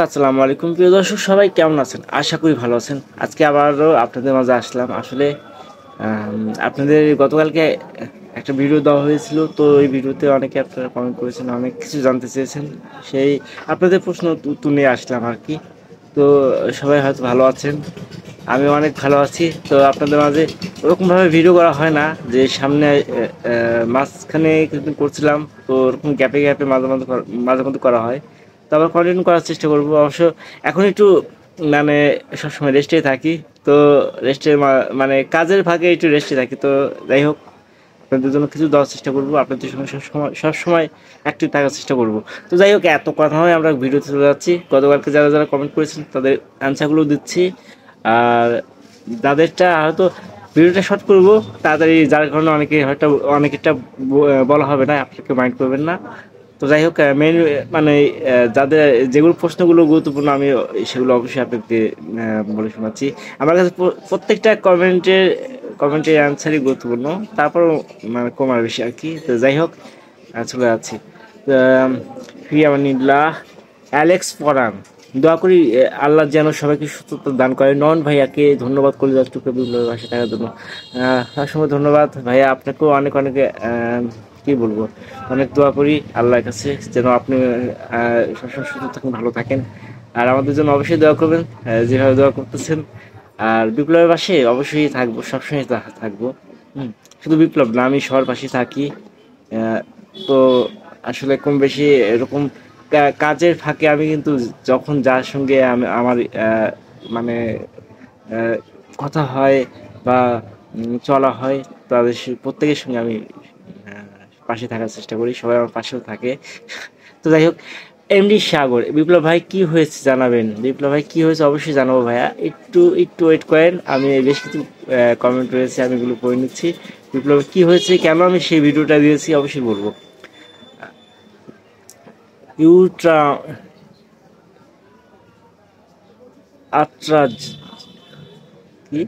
আসসালামু আলাইকুম প্রিয় দর্শক, সবাই কেমন আছেন? আশা করি ভালো আছেন। আজকে আবারও আপনাদের মাঝে আসলাম। আসলে আপনাদের গতকালকে একটা ভিডিও দেওয়া হয়েছিল, তো এই ভিডিওতে অনেকে আপনারা কমেন্ট করেছেন, অনেক কিছু জানতে চেয়েছেন। সেই আপনাদের প্রশ্ন উত্তর নিয়ে আসলাম আর কি। তো সবাই হয়তো ভালো আছেন, আমি অনেক ভালো আছি। তো আপনাদের মাঝে ওরকমভাবে ভিডিও করা হয় না, যে সামনে মাঝখানে কিছুদিন করছিলাম, তো ওরকম গ্যাপে গ্যাপে মাঝে মধ্যে করা হয়। তো আবার কন্টিনিউ করার চেষ্টা করবো। অবশ্য এখন একটু মানে সবসময় রেস্টে থাকি। তো রেস্টের মানে কাজের ফাঁকে একটু রেস্টে থাকি। তো যাই হোক, আপনাদের জন্য কিছু দেওয়ার চেষ্টা করবো, আপনাদের সঙ্গে সবসময় অ্যাক্টিভ থাকার চেষ্টা করবো। তো যাই হোক, এত কথা হয়, আমরা ভিডিওতে চলে যাচ্ছি। গতকালকে যারা যারা কমেন্ট করেছেন তাদের অ্যান্সারগুলো দিচ্ছি। আর যাদেরটা হয়তো ভিডিওটা শর্ট করবো তাড়াতাড়ি, যার কারণে অনেকেরটা বলা হবে না, আপনাকে মাইন্ড করবেন না। তো যাই হোক, মেন মানে যাদের যেগুলো প্রশ্নগুলো গুরুত্বপূর্ণ, আমি সেগুলো অবশ্যই আপনাকে বলে শোনাচ্ছি। আমার কাছে প্রত্যেকটা কমেন্টের অ্যান্সারই গুরুত্বপূর্ণ, তারপরও মানে কমার বেশি আর কি। তো যাই হোক, চলে যাচ্ছি। ফি আমানিল্লাহ। অ্যালেক্স পরান, দোয়া করি আল্লাহ যেন সবাইকে সুস্থতা দান করে। নন ভাইয়াকে ধন্যবাদ করে যাচ্টুকু বাসে থাকার জন্য। অসংখ্য ধন্যবাদ ভাইয়া, আপনাকেও অনেক অনেক কি বলবো, অনেক দোয়া করি আল্লাহর কাছে যেন আপনি সবসময় সুস্থ থাকেন, ভালো থাকেন। আর আমাদের জন্য অবশ্যই দোয়া করবেন, যেভাবে দোয়া করতেছেন। আর বিপ্লবের পাশে অবশ্যই থাকবো, সবসময় থাকবো। শুধু বিপ্লব না, আমি সবার পাশে থাকি। তো আসলে কম বেশি এরকম কাজের ফাঁকে আমি কিন্তু যখন যার সঙ্গে আমার মানে আহ, কথা হয় বা চলা হয়, তাদের প্রত্যেকের সঙ্গে আমি পাশে থাকার চেষ্টা করি, সবাই আমার পাশেও থাকে। তো যাই হোক, এমডি সাগর, বিপ্লব ভাই কি হয়েছে জানাবেন। বিপ্লব ভাই কি হয়েছে অবশ্যই জানাবো ভাইয়া, একটু একটু ওয়েট করেন। আমি বেশ কিছু কমেন্ট রয়েছে, আমি এগুলো পড়ে নিচ্ছি। বিপ্লব কি হয়েছে, কেন আমি সেই ভিডিওটা দিয়েছি অবশ্যই বলবো। ইউট্রা আটরাজ কি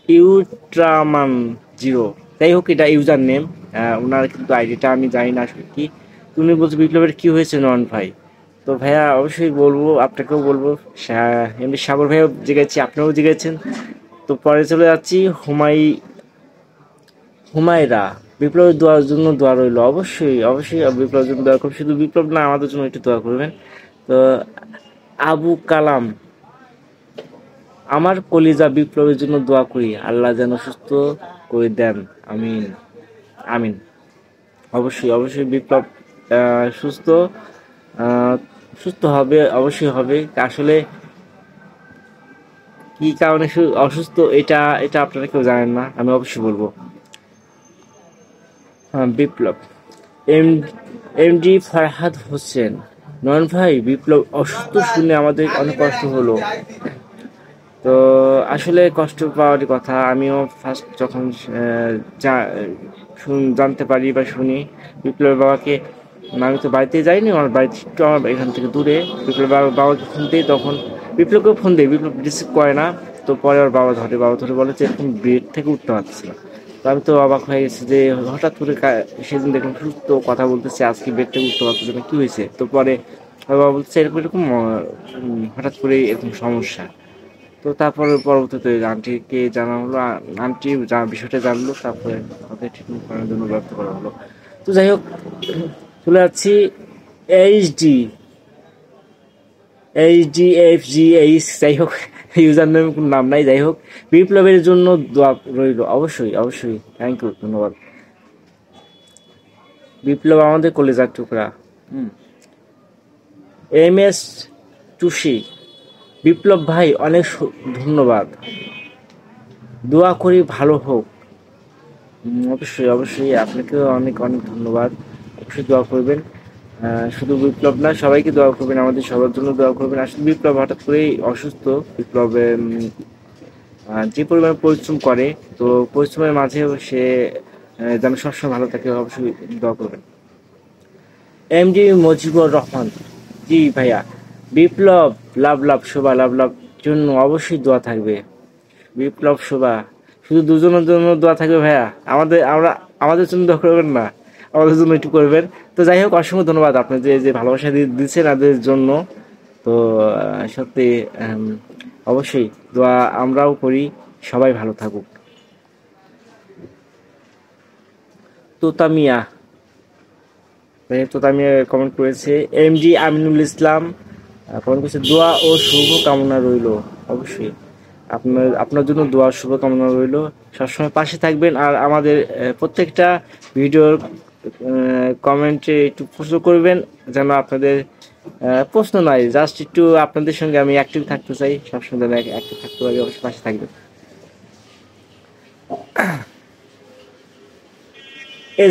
ইউট্রামান জিরো, যাই হোক এটা ইউজার নেম। ওনার কিন্তু আইডিটা আমি জানি না আসলে কি। তুমি বলছো বিপ্লবের কি হয়েছে নন ভাই। তো ভাইয়া অবশ্যই বলবো, আপনাকেও বলবো। এমনি সাগর ভাইও জিগেছি, আপনিও জিগেছেন। তো পরে চলে যাচ্ছি। হুমায়রা, বিপ্লবের দোয়ার জন্য দোয়া রইলো। অবশ্যই অবশ্যই বিপ্লবের জন্য দোয়া করবেন, শুধু বিপ্লব না, আমাদের জন্য একটু দোয়া করবেন। তো আবু কালাম, আমার কলিজা বিপ্লবের জন্য দোয়া করি, আল্লাহ যেন সুস্থ করে দেন। আমিন আমিন। অবশ্যই অবশ্যই বিপ্লব সুস্থ সুস্থ হবে, অবশ্যই হবে। আসলে কি কারণে অসুস্থ, এটা এটা আপনারা কেউ জানেন না, আমি অবশ্যই বলবো। বিপ্লব এম এমডি ফারহাদ হোসেন, নয়ন ভাই বিপ্লব অসুস্থ শুনে আমাদের অনেক কষ্ট হলো। তো আসলে কষ্ট পাওয়ারই কথা। আমিও ফার্স্ট যখন জানতে পারি বা শুনি বিপ্লবের বাবাকে, আমি তো বাড়িতে যাইনি, আমার বাড়িতে একটু আমার এখান থেকে দূরে। বিপ্লব বাবাকে ফোন দিই, তখন বিপ্লবকেও ফোন দিই, বিপ্লব রিসিভ করে না। তো পরে ওর বাবা ধরে বলে যে এরকম বেড থেকে উঠতে পারছে না। তো আমি তো অবাক হয়ে গেছি যে হঠাৎ করে সেদিন দেখলাম সুস্থ কথা বলতেছে, আজকে বেড থেকে উঠতে পারতেছে না, কী হয়েছে। তো পরে ওর বাবা বলছে এরকম এরকম হঠাৎ করে এরকম সমস্যা। তো তারপরে পরবর্তীতে আন্টিকে জানা হলো, আন্টি বিষয়টা জানলো, তারপরে তাদের ট্রিটমেন্ট করার জন্য ব্যবস্থা করা হলো। তো যাই হোক, চলে যাচ্ছি। এইচডি এইচডিএফজিএইচ, যাই হোক ইউজার নেম কোনো নাম নাই, যাই হোক বিপ্লবের জন্য দোয়া রইল। অবশ্যই অবশ্যই, থ্যাংক ইউ, ধন্যবাদ। বিপ্লব আমাদের কলেজার টুকরা। এম এস টুসি, বিপ্লব ভাই অনেক ধন্যবাদ, দোয়া করি ভালো হোক। অবশ্যই অবশ্যই, আপনাকেও অনেক অনেক ধন্যবাদ। অবশ্যই দোয়া করবেন, শুধু বিপ্লব না, সবাইকে দোয়া করবেন, আমাদের সবার জন্য দোয়া করবেন। আসলে বিপ্লব হঠাৎ করেই অসুস্থ। বিপ্লবে যে পরিমাণ পরিশ্রম করে, তো পরিশ্রমের মাঝেও সে যেন সবসময় ভালো থাকে, অবশ্যই দোয়া করবেন। এমডি মুজিবুর রহমান, জি ভাইয়া। বিপ্লব লাভ লাভ শোভা, লাভ লাভ জন্য অবশ্যই দোয়া থাকবে। বিপ্লব শোভা, শুধু দুজনের জন্য দোয়া থাকবে ভাইয়া, আমাদের জন্য দোয়া করবেন না, আমাদের জন্য একটু করবেন। তো যাই হোক, অসংখ্য ধন্যবাদ আপনি যে যে ভালোবাসা দিচ্ছেন আমাদের জন্য। তো সত্যি অবশ্যই দোয়া আমরাও করি, সবাই ভালো থাকুক। তোতামিয়া তোতামিয়া কমেন্ট করেছে। এমডি আমিনুল ইসলাম কমেন্ট করেছে, দোয়া ও শুভ কামনা রইল। অবশ্যই আপনার জন্য দোয়া শুভ কামনা রইল, সবসময় পাশে থাকবেন। আর আমাদের প্রত্যেকটা ভিডিওর কমেন্টে একটু প্রশ্ন করবেন, যেন আপনাদের প্রশ্ন নাই, জাস্ট একটু আপনাদের সঙ্গে আমি অ্যাক্টিভ থাকতে চাই, সবসময় যেন অ্যাক্টিভ থাকতে পারি। অবশ্যই পাশে থাকবেন।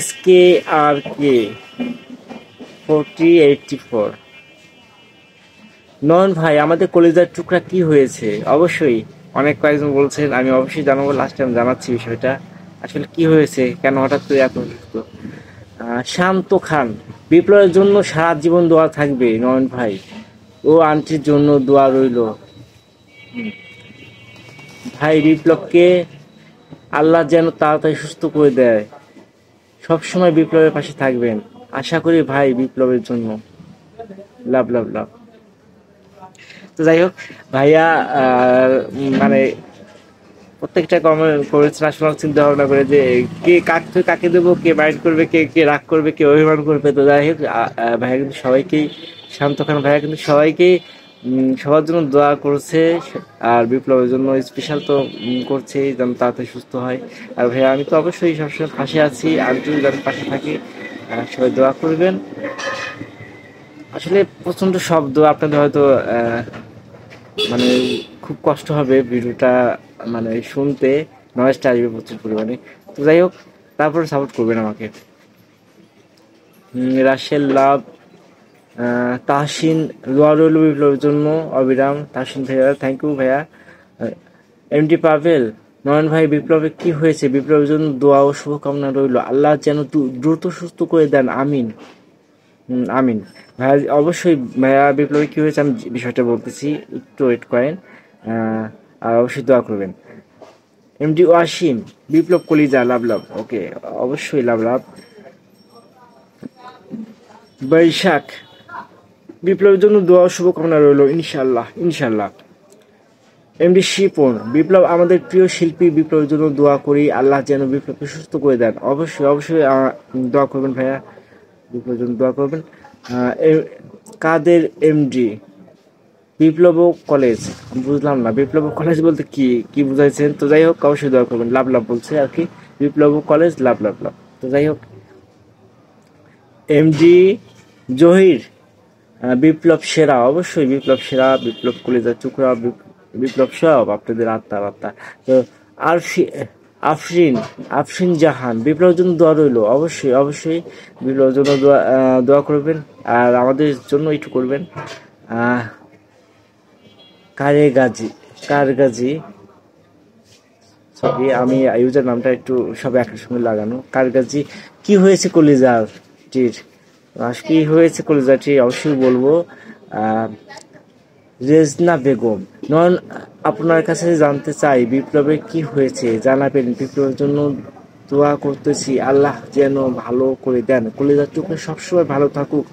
SKRK 4084 নয়ন ভাই, আমাদের কলিজার টুকরা কি হয়েছে? অবশ্যই অনেক কয়েকজন বলছেন, আমি অবশ্যই জানাবো। লাস্ট টাইম জানাচ্ছি বিষয়টা, আসলে কি হয়েছে, কেন হঠাৎ করে এত অসুস্থ। শান্ত খান, বিপ্লবের জন্য সারা জীবন দোয়া থাকবে নয়ন ভাই, ও আন্টির জন্য দোয়া রইল। ভাই বিপ্লবকে আল্লাহ যেন তাড়াতাড়ি সুস্থ করে দেয়, সবসময় বিপ্লবের পাশে থাকবেন, আশা করি ভাই বিপ্লবের জন্য। লাভ লাভ লাভ। তো যাই হোক ভাইয়া, মানে প্রত্যেকটা কমেন্ট করেছেন আসলে চিন্তা ভাবনা করে যে কে কাকে দেবো, কে মাইন্ড করবে, কে কে রাগ করবে, কে অভিমান করবে। তো যাই হোক ভাইয়া কিন্তু সবাইকেই, শান্ত খান ভাইয়া কিন্তু সবাইকেই সবার জন্য দোয়া করছে, আর বিপ্লবের জন্য স্পেশাল তো করছেই, যেন তাড়াতাড়ি সুস্থ হয়। আর ভাইয়া আমি তো অবশ্যই সবসময় পাশে আছি, আর যদি যেন পাশে থাকি, সবাই দোয়া করবেন। আসলে প্রচন্ড শব্দ, আপনাদের হয়তো মানে খুব কষ্ট হবে ভিডিওটা মানে শুনতে, নয়েজটা আসবে প্রচুর পরিমাণে। তো যাই হোক, তারপরে সাপোর্ট করবেন আমাকে। রাশেল লাভ, তাহসিন দোয়া রইল বিপ্লবের জন্য অবিরাম। তাহসিন ভাইয়া থ্যাংক ইউ ভাইয়া। এমডি পাভেল, নয়ন ভাই বিপ্লবে কি হয়েছে? বিপ্লবের জন্য দোয়া ও শুভকামনা রইল, আল্লাহ যেন দ্রুত সুস্থ করে দেন, আমিন। আমিন ভাইয়া। অবশ্যই ভাইয়া বিপ্লবে কি হয়েছে আমি বিষয়টা বলতেছি, একটু ওয়েট করেন। আর অবশ্যই দোয়া করবেন। এমডি ওয়াসিম, বিপ্লব কলিজা লাভ লাভ। ওকে, অবশ্যই লাভ লাভ। বৈশাখ, বিপ্লবের জন্য দোয়া ও শুভকামনা রইল, ইনশাল্লাহ ইনশাল্লাহ। এমডি শিপন, বিপ্লব আমাদের প্রিয় শিল্পী, বিপ্লবের জন্য দোয়া করি, আল্লাহ যেন বিপ্লবকে সুস্থ করে দেন। অবশ্যই অবশ্যই দোয়া করবেন ভাইয়া, বিপ্লবের জন্য দোয়া করবেন। কাদের এমডি, বিপ্লব কলেজ, বুঝলাম না বিপ্লব কলেজ বলতে কি কি বুঝাইছেন? তো যাই হোক অবশ্যই দোয়া করবেন, লাভ লাভ বলছে আর কি, বিপ্লব কলেজ লাভ লাভ লাভ। তো যাই হোক, এমডি জহির, বিপ্লব সেরা, অবশ্যই বিপ্লব সেরা, বিপ্লব কলেজের টুকরা, বিপ্লব সব আপনাদের আত্মা। তো আফরিন জাহান, বিপ্লবের জন্য দোয়া রইল, অবশ্যই অবশ্যই বিপ্লবের জন্য দোয়া করবেন, আর আমাদের জন্য একটু করবেন। কারগাজি, সরি আমি ইউজার নামটা একটু সব একই সঙ্গে লাগানো। কারগাজি, কি হয়েছে কলিজাটির? কি হয়েছে কলিজাটির অবশ্যই বলবো। রেজনা বেগম, নয়ন আপনার কাছে জানতে চাই বিপ্লবে কি হয়েছে, জানাবেন, বিপ্লবের জন্য দোয়া করতেছি, আল্লাহ যেন ভালো করে দেন, কলিজার টুকরা সবসময় ভালো থাকুক।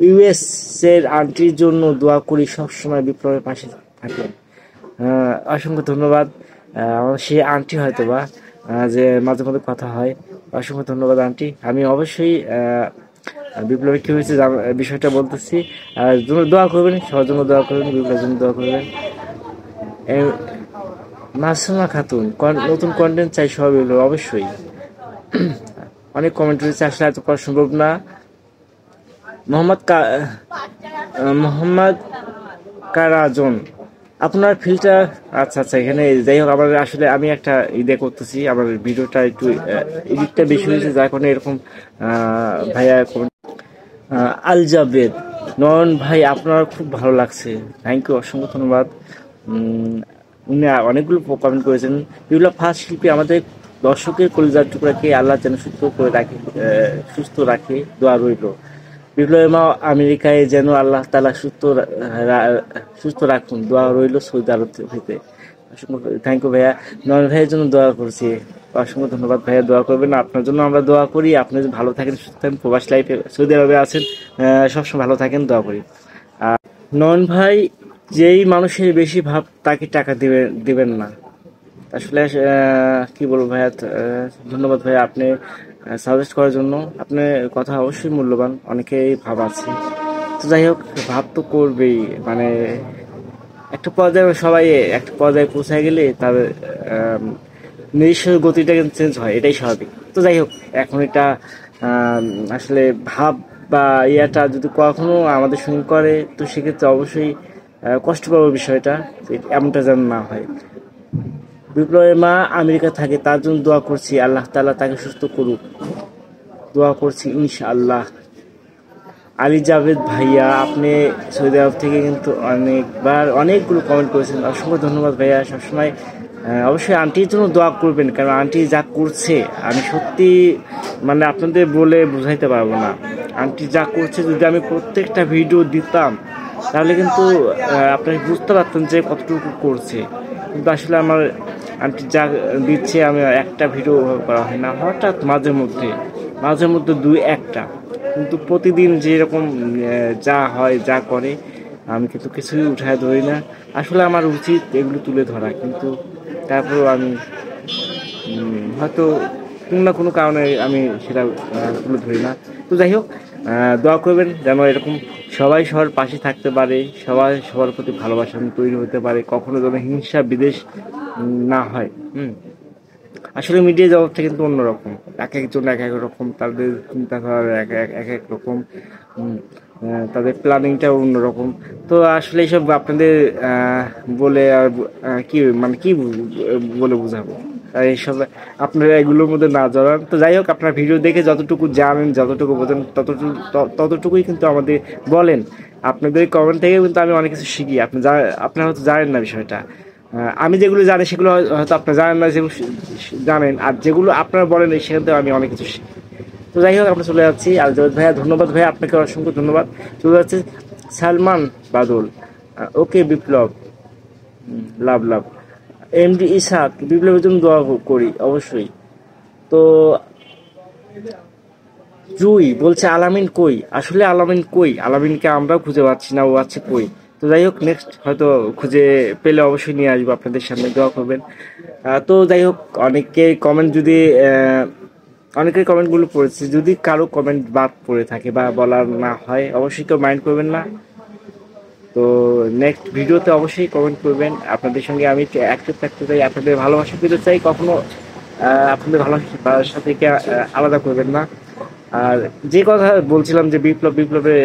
ইউএস এর আন্টির জন্য দোয়া করি, সবসময় বিপ্লবের পাশে থাকেন। অসংখ্য ধন্যবাদ। সে আন্টি হয়তো বা যে মাঝে মধ্যে কথা হয়। অসংখ্য ধন্যবাদ আন্টি। আমি অবশ্যই বিপ্লবে কি হয়েছে বিষয়টা বলতেছি, আর দোয়া করবেন, সবার জন্য দোয়া করবেন, বিপ্লবের জন্য দোয়া করবেন। মাসুমা খাতুন, নতুন কন্টেন্ট চাই সব এলো, অবশ্যই। অনেক কমেন্ট রয়েছে, আসলে এত করা সম্ভব না। মোহাম্মদ কারাজন, আপনার ফিল্টার, আচ্ছা এখানে যাই হোক, আমার আসলে আমি একটা করতেছি, আমার ভিডিওটা একটু এডিটটা বেশি হয়েছে, যার কারণে এরকম ভাইয়া কমেন্ট। আল জাবেদ, নয়ন ভাই আপনার খুব ভালো লাগছে, থ্যাংক ইউ, অসংখ্য ধন্যবাদ। উনি অনেকগুলো কমেন্ট করেছেন। বিপ্লব ফার্স্ট শিল্পী, আমাদের দর্শকের কলিজার টুকরাকে আল্লাহ যেন সুস্থ রাখে, দোয়া রইল। বিপ্লবের মা আমেরিকায় যেন আল্লাহ তাআলা সুস্থ রাখুন, দোয়া রইল সৌদি আরব থেকে। অসংখ্য থ্যাংক ইউ ভাইয়া। নয়ন ভাইয়ের জন্য দোয়া করছি, অসংখ্য ধন্যবাদ ভাইয়া, দোয়া করবেন, আপনার জন্য আমরা দোয়া করি, আপনি ভালো থাকেন, সুস্থ থাকেন, প্রবাস লাইফে সৌদি আরবে আছেন, সবসময় ভালো থাকেন, দোয়া করি। নয়ন ভাই যেই মানুষের বেশি ভাব তাকে টাকা দিবেন না। আসলে কি বলবো ভাইয়া, ধন্যবাদ ভাইয়া আপনি সাজেস্ট করার জন্য। আপনার কথা অবশ্যই মূল্যবান, অনেকেই ভাব আছে। তো যাই হোক, ভাব তো করবেই, মানে একটা পর্যায়ে সবাই একটা পর্যায়ে পৌঁছায় গেলে তার আম, নিজস্ব গতিটা কিন্তু চেঞ্জ হয়, এটাই স্বাভাবিক। তো যাই হোক, এখন এটা আসলে ভাব বা ইয়াটা যদি কখনো আমাদের সঙ্গে করে, তো সেক্ষেত্রে অবশ্যই কষ্ট পাবো বিষয়টা, এমনটা যেন না হয়। বিপ্লবের মা আমেরিকা থাকে, তার জন্য দোয়া করছি, আল্লাহ তাআলা তাকে সুস্থ করুক, দোয়া করছি ইনশাআল্লাহ। আলী জাভেদ ভাইয়া, আপনি সৌদি আরব থেকে কিন্তু অনেকবার অনেকগুলো কমেন্ট করেছেন, অসংখ্য ধন্যবাদ ভাইয়া। সবসময় অবশ্যই আন্টির জন্য দোয়া করবেন, কারণ আন্টি যা করছে আমি সত্যি মানে আপনাদের বলে বুঝাইতে পারবো না। আন্টি যা করছে, যদি আমি প্রত্যেকটা ভিডিও দিতাম তাহলে কিন্তু আপনারা বুঝতে পারতেন যে কতটুকু করছে। কিন্তু আসলে আমার আন্টি যা দিচ্ছে, আমি একটা ভিডিও করা হয় না, হঠাৎ মাঝে মধ্যে দুই একটা, কিন্তু প্রতিদিন যেরকম যা হয় যা করে আমি কিন্তু কিছুই উঠায় ধরি না। আসলে আমার উচিত এগুলো তুলে ধরা, কিন্তু তারপরেও আমি হয়তো কোনো না কোনো কারণে আমি সেটা তুলে ধরি না। তো যাই হোক, দোয়া করবেন যেন এরকম সবাই সবার পাশে থাকতে পারে, সবাই সবার প্রতি ভালোবাসা তৈরি হতে পারে, কখনো যেন হিংসা বিদ্বেষ না হয়। আসলে মিডিয়া জগৎটা কিন্তু অন্যরকম, এক একজন এক এক রকম, তাদের চিন্তাধারা এক এক রকম, উম, তাদের প্ল্যানিংটাও অন্যরকম। তো আসলে এইসব আপনাদের বলে আর কি মানে কি বলে বোঝাবো, আর এইসব আপনারা এগুলোর মধ্যে না জড়ান। তো যাই হোক, আপনার ভিডিও দেখে যতটুকু জানেন, যতটুকু বোঝেন, ততটুকুই কিন্তু আমাদের বলেন। আপনাদের কমেন্ট থেকে কিন্তু আমি অনেক কিছু শিখি, আপনারা হয়তো জানেন না বিষয়টা। আমি যেগুলো জানি সেগুলো হয়তো আপনারা জানেন না, যেগুলো জানেন, আর যেগুলো আপনারা বলেন সেখান থেকে আমি অনেক কিছু শিখি। তো যাই হোক, আমরা চলে যাচ্ছি আল জাভেদ ভাইয়া, ধন্যবাদ ভাইয়া, আপনাকে অসংখ্য ধন্যবাদ। চলে যাচ্ছে সালমান বাদল, ওকে বিপ্লব, লাভ লাভ। এমডি ইসাক, বিপ্লবের জন্য দোয়া করি অবশ্যই। তো জুই বলছে আলামিন কই, আসলে আলামিন কই, আলামিনকে আমরাও খুঁজে পাচ্ছি না, ও আছে কই। তো যাই হোক, নেক্সট হয়তো খুঁজে পেলে অবশ্যই নিয়ে আসবো, আপনাদের সামনে দোয়া করবেন। তো যাই হোক, অনেকের কমেন্টগুলো পড়েছি, যদি কারো কমেন্ট বাদ পড়ে থাকে বা বলার না হয় অবশ্যই কেউ মাইন্ড করবেন না। তো নেক্সট ভিডিওতে অবশ্যই কমেন্ট করবেন, আপনাদের সঙ্গে আমি অ্যাক্টিভ থাকতে চাই, আপনাদের ভালোবাসা পেতে চাই, কখনো আপনাদের ভালোবাসা থেকে আলাদা করবেন না। আর যে কথা বলছিলাম যে বিপ্লবে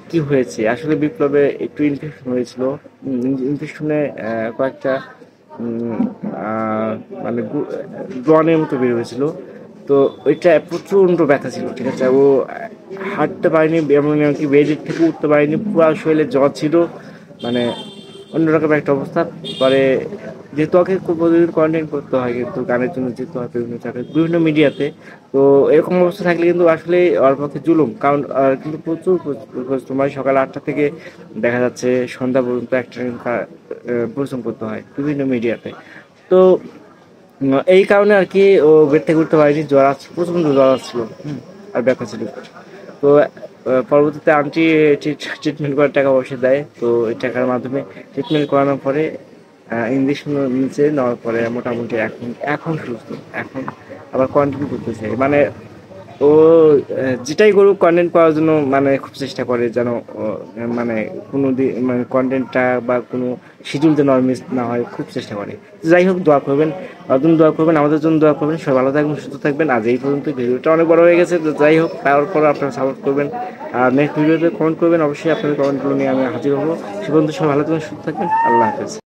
কি হয়েছে, আসলে বিপ্লবে একটু ইনফেকশন হয়েছিল। ইনফেকশনে কয়েকটা উম, মানে ব্রণের মতো বের হয়েছিল। তো ওইটা প্রচণ্ড ব্যথা ছিল, ঠিক আছে। ও হাঁটতে পারেনি, এমনকি বেডের থেকে উঠতে পারেনি, পুরো শরীরে জ্বর ছিল, মানে অন্যরকম একটা অবস্থা। পরে যেহেতু ওকে খুব প্রতিদিন কন্টেন্ট করতে হয়, কিন্তু গানের জন্য যেতে হয় বিভিন্ন জায়গায়, বিভিন্ন মিডিয়াতে। তো এরকম অবস্থা থাকলে কিন্তু আসলে ওর পক্ষে জুলুম, কারণ কিন্তু প্রচুর সময় সকাল 8টা থেকে দেখা যাচ্ছে সন্ধ্যা পর্যন্ত একটা পরিশ্রম করতে হয় বিভিন্ন মিডিয়াতে। তো এই কারণে আর কি ও বেড থেকে উঠতে পারেনি, প্রচন্ড জ্বর আসছিল, আর ব্যথা ছিল। তো পরবর্তীতে আন্টি ট্রিটমেন্ট করার টাকা পয়সা দেয়, তো এই টাকার মাধ্যমে ট্রিটমেন্ট করানোর পরে ইঞ্জেকশন নিচে নেওয়ার পরে মোটামুটি এখন সুস্থ। এখন আবার কন্টিনিউ করতেছে, মানে ও যেটাই করুক কন্টেন্ট করার জন্য মানে খুব চেষ্টা করে যেন মানে কোনো মানে কন্টেন্টটা বা কোনো শিডিউল যেন মিস না হয়, খুব চেষ্টা করে। যাই হোক, দোয়া করবেন, দোয়া করবেন, আমাদের জন্য দোয়া করবেন, সবাই ভালো থাকবেন, সুস্থ থাকবেন। আজ এই পর্যন্ত, ভিডিওটা অনেক বড় হয়ে গেছে, তো যাই হোক, তারপর আপনারা সাপোর্ট করবেন আর নেক্সট ভিডিওতে কমেন্ট করবেন, অবশ্যই আপনাদের কমেন্টগুলো নিয়ে আমি হাজির হবো। সে পর্যন্ত সবাই ভালো থাকবেন, সুস্থ থাকবেন, আল্লাহ হাফেজ।